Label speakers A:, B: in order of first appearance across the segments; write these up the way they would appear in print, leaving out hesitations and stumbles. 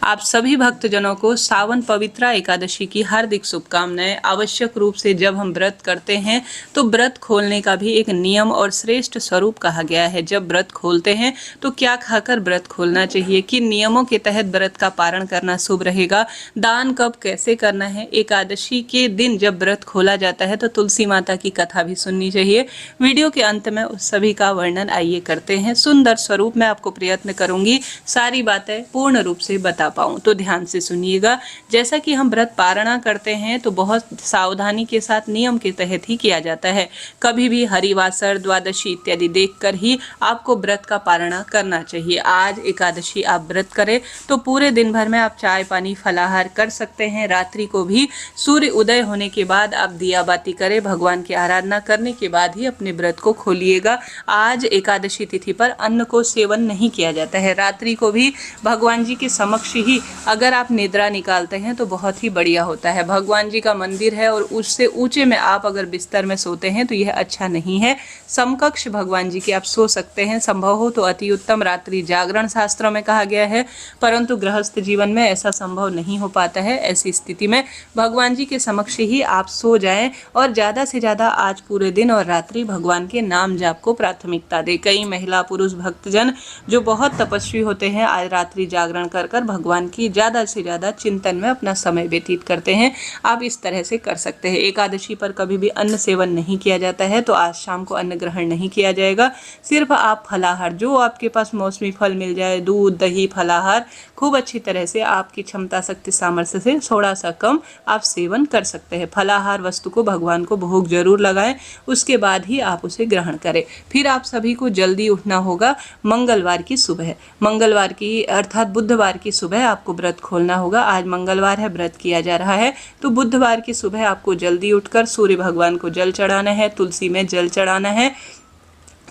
A: आप सभी भक्तजनों को सावन पवित्रा एकादशी की हार्दिक शुभकामनाएं। आवश्यक रूप से जब हम व्रत करते हैं तो व्रत खोलने का भी एक नियम और श्रेष्ठ स्वरूप कहा गया है। जब व्रत खोलते हैं तो क्या खाकर व्रत खोलना चाहिए, किन नियमों के तहत व्रत का पारण करना शुभ रहेगा, दान कब कैसे करना है, एकादशी के दिन जब व्रत खोला जाता है तो तुलसी माता की कथा भी सुननी चाहिए। वीडियो के अंत में उस सभी का वर्णन आइए करते हैं। सुंदर स्वरूप में आपको प्रयत्न करूंगी सारी बातें पूर्ण रूप से बता पाऊं, तो ध्यान से सुनिएगा। जैसा कि हम व्रत पारणा करते हैं तो बहुत सावधानी के साथ नियम के तहत ही किया जाता है। कभी भी हरिवासर, द्वादशी इत्यादि देखकर ही आपको व्रत का पारणा करना चाहिए। आज एकादशी आप व्रत करें तो पूरे दिन भर में आप चाय पानी फलाहार कर सकते हैं। रात्रि को भी सूर्य उदय होने के बाद आप दिया बाती करें, भगवान की आराधना करने के बाद ही अपने व्रत को खोलिएगा। आज एकादशी तिथि पर अन्न को सेवन नहीं किया जाता है। रात्रि को भी भगवान जी के समक्ष ही अगर आप निद्रा निकालते हैं तो बहुत ही बढ़िया होता है। भगवान जी का मंदिर है और उससे ऊंचे में आप अगर बिस्तर में सोते हैं तो यह अच्छा नहीं है। समकक्ष भगवान जी के आप सो सकते हैं, संभव हो तो अति उत्तम। रात्रि जागरण शास्त्रों में कहा गया है, परंतु गृहस्थ जीवन में ऐसा संभव नहीं हो पाता है। ऐसी स्थिति में भगवान जी के समक्ष ही आप सो जाएं और ज़्यादा से ज़्यादा आज पूरे दिन और रात्रि भगवान के नाम जाप को प्राथमिकता दे। कई महिला पुरुष भक्तजन जो बहुत तपस्वी होते हैं आज रात्रि जागरण कर कर भगवान की ज़्यादा से ज़्यादा चिंतन में अपना समय व्यतीत करते हैं। आप इस तरह से कर सकते हैं। एकादशी पर कभी भी अन्न सेवन नहीं किया जाता है, तो आज शाम को अन्न ग्रहण नहीं किया जाएगा। सिर्फ आप फलाहार, जो आपके पास मौसमी फल मिल जाए, दूध दही फलाहार खूब अच्छी तरह से आपकी क्षमता शक्ति सामर्थ्य से थोड़ा सा कम आप सेवन कर सकते हैं। फलाहार वस्तु को भगवान को भोग जरूर लगाएं, उसके बाद ही आप उसे ग्रहण करें। फिर आप सभी को जल्दी उठना होगा। मंगलवार की सुबह, मंगलवार की अर्थात बुधवार की सुबह आपको व्रत खोलना होगा। आज मंगलवार है, व्रत किया जा रहा है, तो बुधवार की सुबह आपको जल्दी उठकर सूर्य भगवान को जल चढ़ाना है, तुलसी में जल चढ़ाना है,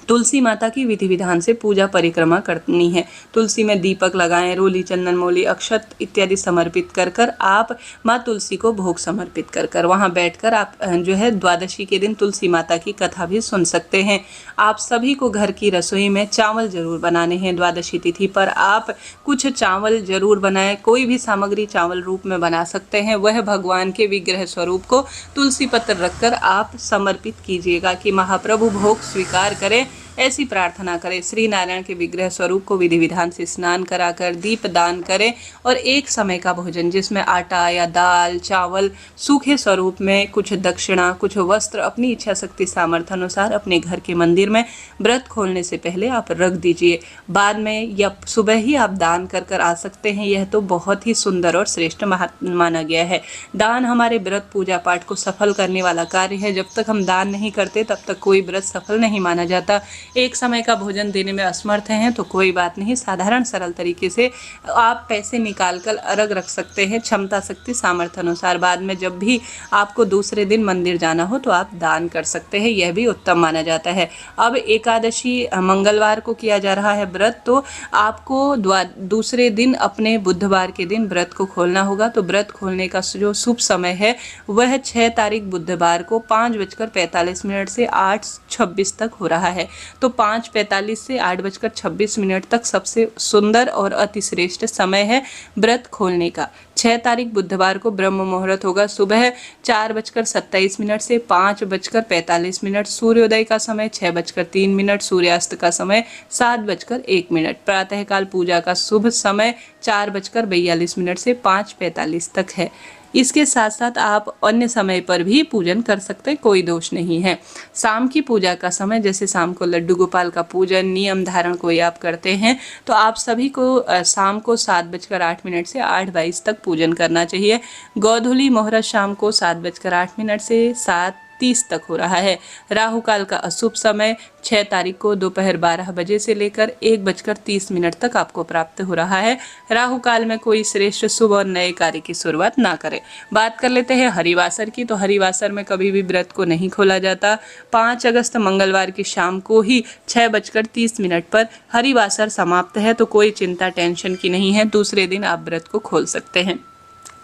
A: तुलसी माता की विधि विधान से पूजा परिक्रमा करनी है। तुलसी में दीपक लगाएं, रोली चंदन मोली अक्षत इत्यादि समर्पित कर कर आप माँ तुलसी को भोग समर्पित कर कर वहाँ बैठकर आप जो है द्वादशी के दिन तुलसी माता की कथा भी सुन सकते हैं। आप सभी को घर की रसोई में चावल जरूर बनाने हैं। द्वादशी तिथि पर आप कुछ चावल जरूर बनाएं। कोई भी सामग्री चावल रूप में बना सकते हैं। वह भगवान के विग्रह स्वरूप को तुलसी पत्र रखकर आप समर्पित कीजिएगा कि महाप्रभु भोग स्वीकार करें, ऐसी प्रार्थना करें। श्री नारायण के विग्रह स्वरूप को विधि विधान से स्नान कराकर दीप दान करें और एक समय का भोजन जिसमें आटा या दाल चावल सूखे स्वरूप में कुछ दक्षिणा कुछ वस्त्र अपनी इच्छा शक्ति सामर्थ्य अनुसार अपने घर के मंदिर में व्रत खोलने से पहले आप रख दीजिए। बाद में या सुबह ही आप दान कर कर आ सकते हैं। यह तो बहुत ही सुंदर और श्रेष्ठ माना गया है। दान हमारे व्रत पूजा पाठ को सफल करने वाला कार्य है। जब तक हम दान नहीं करते तब तक कोई व्रत सफल नहीं माना जाता। एक समय का भोजन देने में असमर्थ हैं तो कोई बात नहीं, साधारण सरल तरीके से आप पैसे निकाल कर अर्घ रख सकते हैं क्षमता शक्ति सामर्थ्य अनुसार। बाद में जब भी आपको दूसरे दिन मंदिर जाना हो तो आप दान कर सकते हैं, यह भी उत्तम माना जाता है। अब एकादशी मंगलवार को किया जा रहा है व्रत, तो आपको दूसरे दिन अपने बुधवार के दिन व्रत को खोलना होगा। तो व्रत खोलने का जो शुभ समय है वह 6 तारीख बुधवार को 5:45 से 8:26 तक हो रहा है। तो 5:45 से 8:26 तक सबसे सुंदर और अति श्रेष्ठ समय है व्रत खोलने का। 6 तारीख बुधवार को ब्रह्म मुहूर्त होगा सुबह 4:27 से 5:45। सूर्योदय का समय 6:03, सूर्यास्त का समय 7:01। प्रातःकाल पूजा का शुभ समय 4:42 से 5:45 तक है। इसके साथ साथ आप अन्य समय पर भी पूजन कर सकते हैं, कोई दोष नहीं है। शाम की पूजा का समय, जैसे शाम को लड्डू गोपाल का पूजन नियम धारण कोई आप करते हैं तो आप सभी को शाम को 7:08 से 8:22 तक पूजन करना चाहिए। गोधूली मुहूर्त शाम को 7:08 से 7:30 तक हो रहा है। राहु काल का अशुभ समय 6 तारीख को दोपहर 12 बजे से लेकर 1:30 तक आपको प्राप्त हो रहा है। राहु काल में कोई श्रेष्ठ शुभ और नए कार्य की शुरुआत ना करें। बात कर लेते हैं हरिवासर की, तो हरिवासर में कभी भी व्रत को नहीं खोला जाता। 5 अगस्त मंगलवार की शाम को ही 6:30 पर हरिवासर समाप्त है, तो कोई चिंता टेंशन की नहीं है। दूसरे दिन आप व्रत को खोल सकते हैं।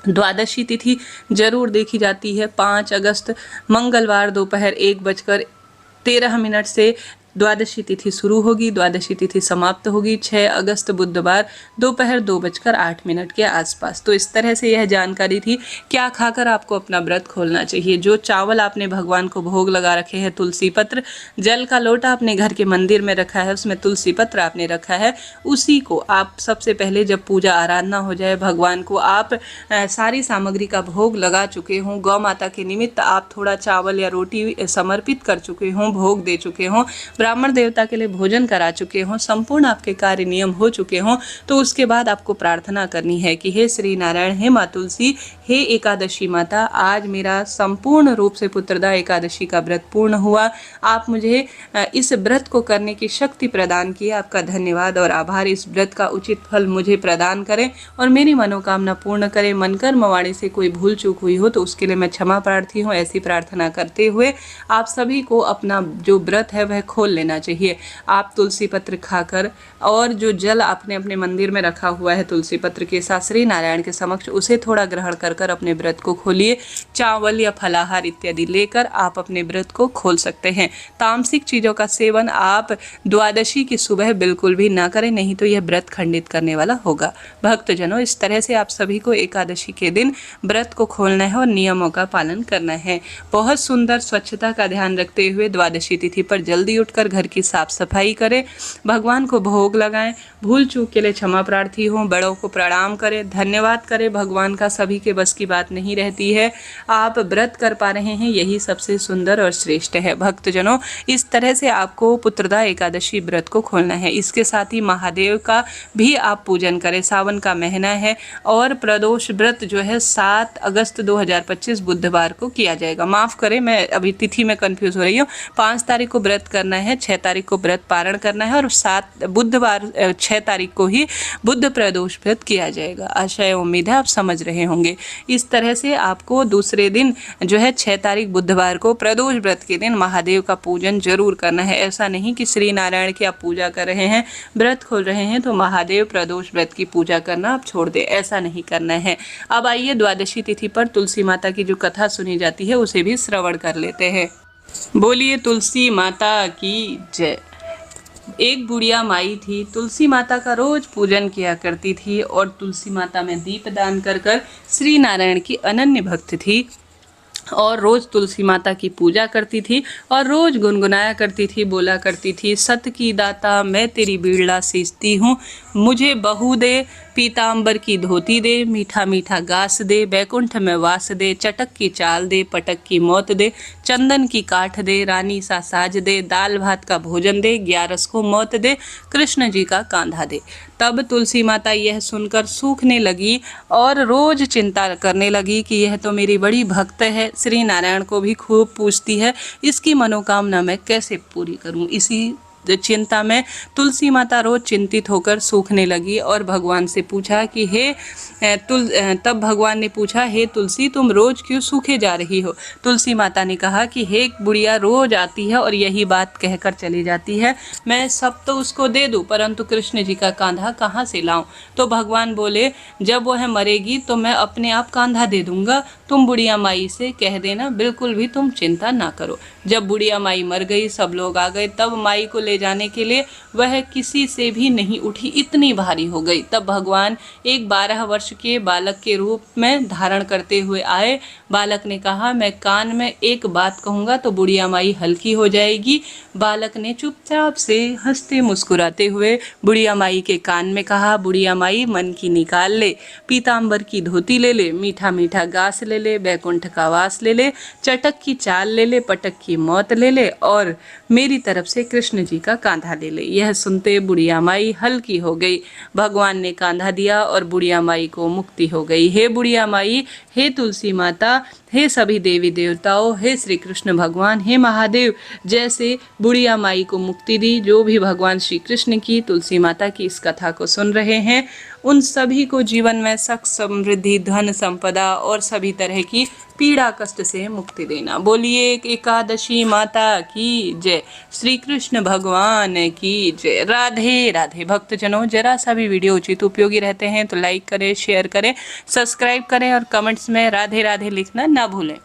A: द्वादशी तिथि जरूर देखी जाती है 5 अगस्त मंगलवार दोपहर 1:13 से द्वादशी तिथि शुरू होगी, द्वादशी तिथि समाप्त होगी 6 अगस्त बुधवार दोपहर 2:08 के आसपास। तो इस तरह से यह जानकारी थी। क्या खाकर आपको अपना व्रत खोलना चाहिए। जो चावल आपने भगवान को भोग लगा रखे हैं, तुलसी पत्र, जल का लोटा अपने घर के मंदिर में रखा है, उसमें तुलसी पत्र आपने रखा है, उसी को आप सबसे पहले जब पूजा आराधना हो जाए, भगवान को आप सारी सामग्री का भोग लगा चुके हों, गौ माता के निमित्त आप थोड़ा चावल या रोटी समर्पित कर चुके हों, भोग दे चुके हों, ब्राह्मण देवता के लिए भोजन करा चुके हों, संपूर्ण आपके कार्य नियम हो चुके हों, तो उसके बाद आपको प्रार्थना करनी है कि हे श्री नारायण, हे माँ तुलसी, हे एकादशी माता, आज मेरा संपूर्ण रूप से पुत्रदा एकादशी का व्रत पूर्ण हुआ। आप मुझे इस व्रत को करने की शक्ति प्रदान की, आपका धन्यवाद और आभार। इस व्रत का उचित फल मुझे प्रदान करें और मेरी मनोकामना पूर्ण करें। मन कर्म वाणी से कोई भूल चूक हुई हो तो उसके लिए मैं क्षमा प्रार्थी हूँ। ऐसी प्रार्थना करते हुए आप सभी को अपना जो व्रत है वह खोल लेना चाहिए। आप तुलसी पत्र खाकर और जो जल आपने अपने मंदिर में रखा हुआ है तुलसी पत्र के साथ श्री नारायण के समक्ष, उसे थोड़ा ग्रहण कर अपने व्रत को खोलिए। चावल या फलाहार इत्यादि लेकर आप अपने व्रत को खोल सकते हैं। तामसिक चीज़ों का सेवन आप द्वादशी की सुबह बिल्कुल भी ना करें, नहीं तो यह व्रत खंडित करने वाला होगा। भक्तजनों, इस तरह से आप सभी को एकादशी के दिन व्रत को खोलना है और नियमों का पालन करना है। बहुत सुंदर स्वच्छता का ध्यान रखते हुए द्वादशी तिथि पर जल्दी उठकर घर की साफ सफाई करें, भगवान को भोग लगाएं, भूल चूक के लिए क्षमा प्रार्थी हों, बड़ों को प्रणाम करें, धन्यवाद करें। भगवान का सभी के बस की बात नहीं रहती है। आप व्रत कर पा रहे हैं, यही सबसे सुंदर और श्रेष्ठ है। भक्तजनों, इस तरह से आपको पुत्रदा एकादशी व्रत को खोलना है। इसके साथ ही महादेव का भी आप पूजन करें। सावन का महीना है और प्रदोष व्रत जो है 7 अगस्त 2025 बुधवार को किया जाएगा। माफ़ करें, मैं अभी तिथि में कंफ्यूज हो रही हूँ। 5 तारीख को व्रत करना है, 6 तारीख को व्रत पारण करना है और 7 बुधवार 6 तारीख को ही बुद्ध प्रदोष व्रत किया जाएगा। आशा उम्मीद है आप समझ रहे होंगे। इस तरह से आपको दूसरे दिन जो है 6 तारीख बुधवार को प्रदोष व्रत के दिन महादेव का पूजन जरूर करना है। ऐसा नहीं कि श्री नारायण की आप पूजा कर रहे हैं, व्रत खोल रहे हैं तो महादेव प्रदोष व्रत की पूजा करना आप छोड़ दें, ऐसा नहीं करना है। अब आइए द्वादशी तिथि पर तुलसी माता की जो कथा सुनी जाती है उसे भी श्रवण कर लेते हैं। बोलिए तुलसी माता की जय। एक बुढ़िया माई थी, तुलसी माता का रोज पूजन किया करती थी और तुलसी माता में दीप दान कर श्री नारायण की अनन्य भक्त थी और रोज़ तुलसी माता की पूजा करती थी और रोज़ गुनगुनाया करती थी, बोला करती थी, सत की दाता मैं तेरी बीड़ला सींचती हूँ, मुझे बहू दे, पीताम्बर की धोती दे, मीठा मीठा गास दे, बैकुंठ में वास दे, चटक की चाल दे, पटक की मौत दे, चंदन की काठ दे, रानी सा साज दे, दाल भात का भोजन दे, 11 को मौत दे, कृष्ण जी का कांधा दे। तब तुलसी माता यह सुनकर सूखने लगी और रोज चिंता करने लगी कि यह तो मेरी बड़ी भक्त है, श्री नारायण को भी खूब पूजती है, इसकी मनोकामना मैं कैसे पूरी करूं। इसी चिंता में तुलसी माता रोज चिंतित होकर सूखने लगी और भगवान से पूछा कि तब भगवान ने पूछा, हे तुलसी तुम रोज क्यों सूखे जा रही हो। तुलसी माता ने कहा कि हे बुढ़िया रोज आती है और यही बात कहकर चली जाती है, मैं सब तो उसको दे दूं परंतु कृष्ण जी का कांधा कहाँ से लाऊं। तो भगवान बोले, जब वह मरेगी तो मैं अपने आप कांधा दे दूंगा, तुम बुढ़िया माई से कह देना, बिल्कुल भी तुम चिंता ना करो। जब बुढ़िया माई मर गई, सब लोग आ गए, तब माई को ले जाने के लिए वह किसी से भी नहीं उठी, इतनी भारी हो गई। तब भगवान एक 12 वर्ष के बालक के रूप में धारण करते हुए आए। बालक ने कहा, मैं कान में एक बात कहूँगा तो बुढ़िया माई हल्की हो जाएगी। बालक ने चुपचाप से हंसते मुस्कुराते हुए बुढ़िया माई के कान में कहा, बुढ़िया माई मन की निकाल ले, पीताम्बर की धोती ले ले, मीठा मीठा गास ले ले, बैकुंठ का वास ले ले, चटक की चाल ले ले, पटक की मौत ले ले और मेरी तरफ से कृष्ण जी का कांधा ले ले। यह सुनते बुढ़िया माई हल्की हो गई। भगवान ने कांधा दिया और बुढ़िया माई को मुक्ति हो गई। हे बुढ़िया माई, हे तुलसी माता, हे सभी देवी देवताओं, हे श्री कृष्ण भगवान, हे महादेव, जैसे बुढ़िया माई को मुक्ति दी, जो भी भगवान श्री कृष्ण की तुलसी माता की इस कथा को सुन रहे हैं उन सभी को जीवन में सुख समृद्धि धन संपदा और सभी तरह की पीड़ा कष्ट से मुक्ति देना। बोलिए एकादशी माता की जय, श्री कृष्ण भगवान की जय। राधे राधे। भक्तजनों, जरा सा भी वीडियो उचित उपयोगी रहते हैं तो लाइक करें, शेयर करें, सब्सक्राइब करें और कमेंट्स में राधे राधे लिखना ना भूलें।